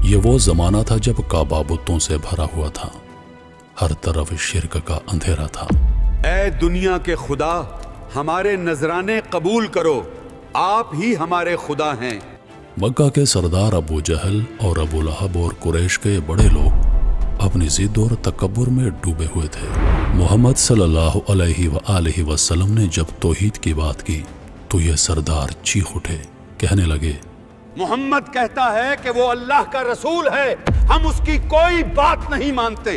ये वो ज़माना था जब काबा बुतों से भरा हुआ था, हर तरफ शिर्क का अंधेरा था। ऐ दुनिया के खुदा, हमारे नजराने कबूल करो, आप ही हमारे खुदा हैं। मक्का के सरदार अबू जहल और अबू लहब और कुरैश के बड़े लोग अपनी जिद और तकब्बुर में डूबे हुए थे। मोहम्मद सल्लल्लाहु अलैहि वसल्लम ने जब तौहीद की बात की तो ये सरदार चीख उठे, कहने लगे, मोहम्मद कहता है कि वो अल्लाह का रसूल है, हम उसकी कोई बात नहीं मानते।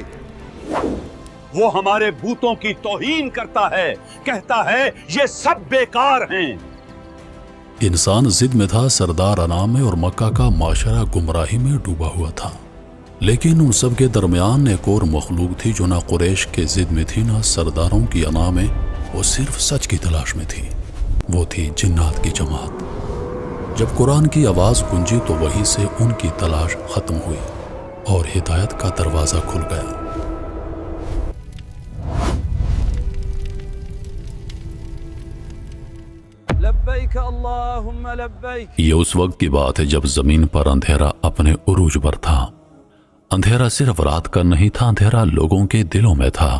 वो हमारे बूतों की तौहीन करता है, कहता है ये सब बेकार हैं। इंसान जिद में था, सरदार अना में, और मक्का का माशरा गुमराही में डूबा हुआ था। लेकिन उन सब के दरमियान एक और मखलूक थी जो ना कुरैश के जिद में थी, ना सरदारों की अना में, वो सिर्फ सच की तलाश में थी। वो थी जिन्नात की जमात। जब कुरान की आवाज़ गूंजी तो वहीं से उनकी तलाश खत्म हुई और हिदायत का दरवाज़ा खुल गया। लब्बैक अल्लाहुम्मा लब्बैक। ये उस वक्त की बात है जब जमीन पर अंधेरा अपने उरूज पर था। अंधेरा सिर्फ रात का नहीं था, अंधेरा लोगों के दिलों में था।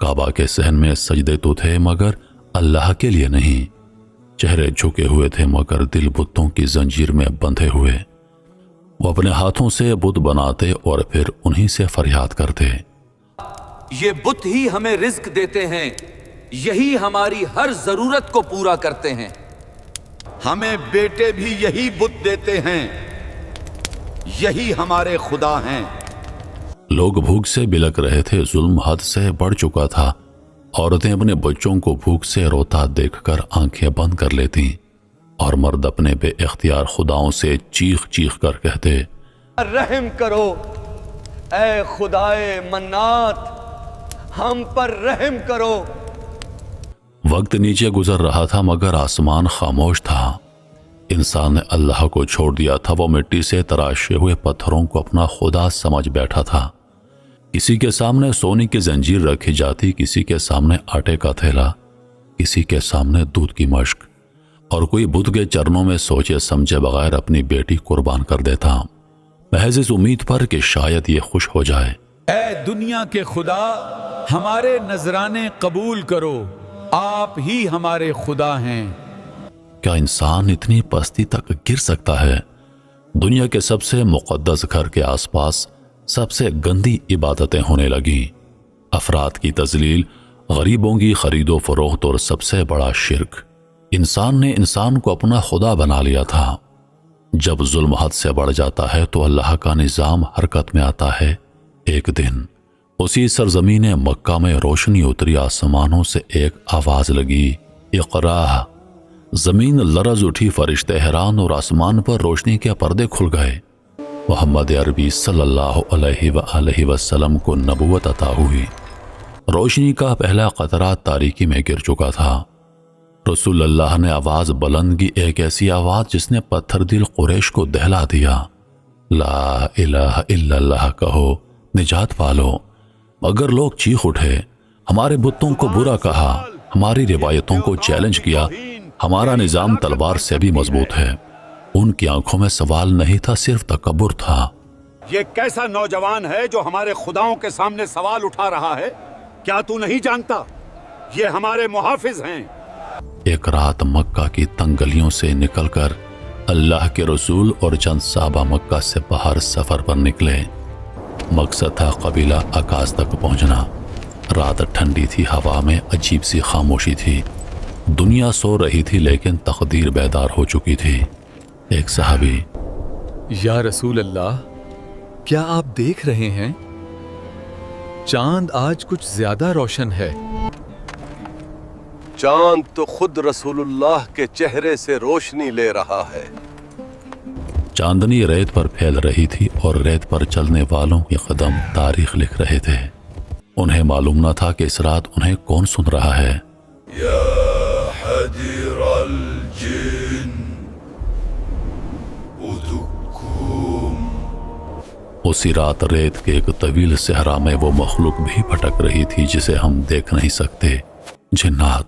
काबा के सहन में सजदे तो थे मगर अल्लाह के लिए नहीं। चेहरे झुके हुए थे मगर दिल बुतों की जंजीर में बंधे हुए। वो अपने हाथों से बुत बनाते और फिर उन्हीं से फरियाद करते। ये बुत ही हमें रिज्क देते हैं, यही हमारी हर जरूरत को पूरा करते हैं। हमें बेटे भी यही बुत देते हैं, यही हमारे खुदा हैं। लोग भूख से बिलक रहे थे, जुल्म हद से बढ़ चुका था। औरतें अपने बच्चों को भूख से रोता देखकर आंखें बंद कर लेती और मर्द अपने बेइख्तियार खुदाओं से चीख चीख कर कहते, रहम करो ऐ खुदाए मन्नात, हम पर रहम करो। वक्त नीचे गुजर रहा था मगर आसमान खामोश था। इंसान ने अल्लाह को छोड़ दिया था। वो मिट्टी से तराशे हुए पत्थरों को अपना खुदा समझ बैठा था। किसी के सामने सोने की जंजीर रखी जाती, किसी के सामने आटे का थैला, किसी के सामने दूध की मश्क, और कोई बुत के चरणों में सोचे समझे बगैर अपनी बेटी कुर्बान कर देता, महज इस उम्मीद पर कि शायद ये खुश हो जाए। ऐ दुनिया के खुदा, हमारे नजराने कबूल करो, आप ही हमारे खुदा हैं। क्या इंसान इतनी पस्ती तक गिर सकता है? दुनिया के सबसे मुक़द्दस घर के आसपास सबसे गंदी इबादतें होने लगी। अफराद की तजलील, गरीबों की खरीदो फरोख्त और सबसे बड़ा शिर्क। इंसान ने इंसान को अपना खुदा बना लिया था। जब जुल्म हद से बढ़ जाता है तो अल्लाह का निज़ाम हरकत में आता है। एक दिन उसी सरजमीन मक्का में रोशनी उतरी, आसमानों से एक आवाज लगी, इक़रा। जमीन लरज उठी, फरिश्ते हैरान और आसमान पर रोशनी के पर्दे खुल गए। मोहम्मद अरबी सल्लल्लाहु अलैहि वसल्लम को नबूवत अता हुई। रोशनी का पहला कतरा तारीकी में गिर चुका था। रसूलुल्लाह ने आवाज बुलंद की, एक ऐसी आवाज जिसने पत्थर दिल कुरैश को दहला दिया। ला इलाहा इल्लल्लाह कहो, निजात पालो। मगर लोग चीख उठे, हमारे बुतों को बुरा कहा, हमारी रिवायतों को चैलेंज किया, हमारा निजाम तलवार से भी मजबूत है। उनकी आंखों में सवाल नहीं था, सिर्फ तकब्बुर था। ये कैसा नौजवान है जो हमारे खुदाओं के सामने सवाल उठा रहा है? क्या तू नहीं जानता, ये हमारे मुहाफिज हैं। एक रात मक्का की तंग गलियों से निकलकर अल्लाह के रसूल और चंद साहबा मक्का से बाहर सफर पर निकले। मकसद था कबीला आकाश तक पहुंचना। रात ठंडी थी, हवा में अजीब सी खामोशी थी। दुनिया सो रही थी लेकिन तकदीर बेदार हो चुकी थी। एक सहाबी, या रसूल अल्लाह, क्या आप देख रहे हैं चांद आज कुछ ज्यादा रोशन है। चांद तो खुद रसूलुल्लाह के चेहरे से रोशनी ले रहा है। चांदनी रेत पर फैल रही थी और रेत पर चलने वालों के कदम तारीख लिख रहे थे। उन्हें मालूम न था कि इस रात उन्हें कौन सुन रहा है। या हदीर अल जिन उदुकुम। उसी रात रेत के एक तवील सहरा में वो मखलूक भी भटक रही थी जिसे हम देख नहीं सकते, जिन्नात।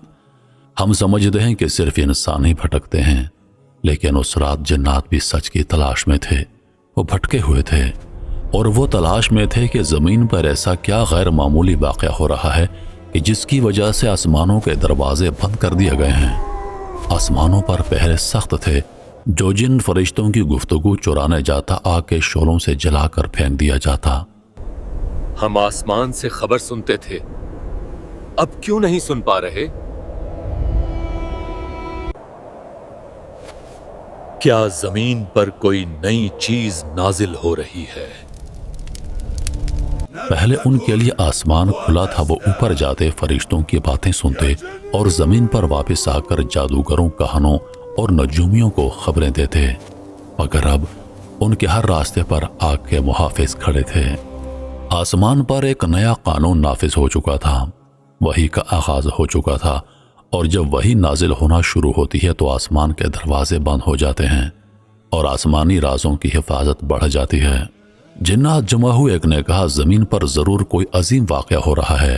हम समझते हैं कि सिर्फ इंसान ही भटकते हैं, लेकिन उस रात जिन्नात भी सच की तलाश में थे। وہ بھٹکے ہوئے تھے اور وہ تلاش میں تھے کہ زمین پر ایسا کیا غیر معمولی واقعہ ہو رہا ہے کہ جس کی وجہ سے آسمانوں کے دروازے بند کر دیے گئے ہیں۔ آسمانوں پر پہرے سخت تھے، جو جن فرشتوں کی گفتگو چرانے جاتا آگ کے شعلوں سے جلا کر پھینک دیا جاتا۔ ہم آسمان سے خبر سنتے تھے، اب کیوں نہیں سن پا رہے؟ کیا زمین پر کوئی نئی چیز نازل ہو رہی ہے؟ پہلے ان کے لیے آسمان کھلا تھا، وہ اوپر جاتے، فرشتوں کی باتیں سنتے اور زمین پر واپس آ کر جادوگروں، کہانوں اور نجومیوں کو خبریں دیتے، مگر اب ان کے ہر راستے پر آگ کے محافظ کھڑے تھے۔ آسمان پر ایک نیا قانون نافذ ہو چکا تھا، وحی کا آغاز ہو چکا تھا، اور جب وحی نازل ہونا شروع ہوتی ہے تو آسمان کے دروازے بند ہو جاتے ہیں اور آسمانی رازوں کی حفاظت بڑھ جاتی ہے۔ جنات جمع ہوئے، ایک نے کہا زمین پر ضرور کوئی عظیم واقعہ ہو رہا ہے۔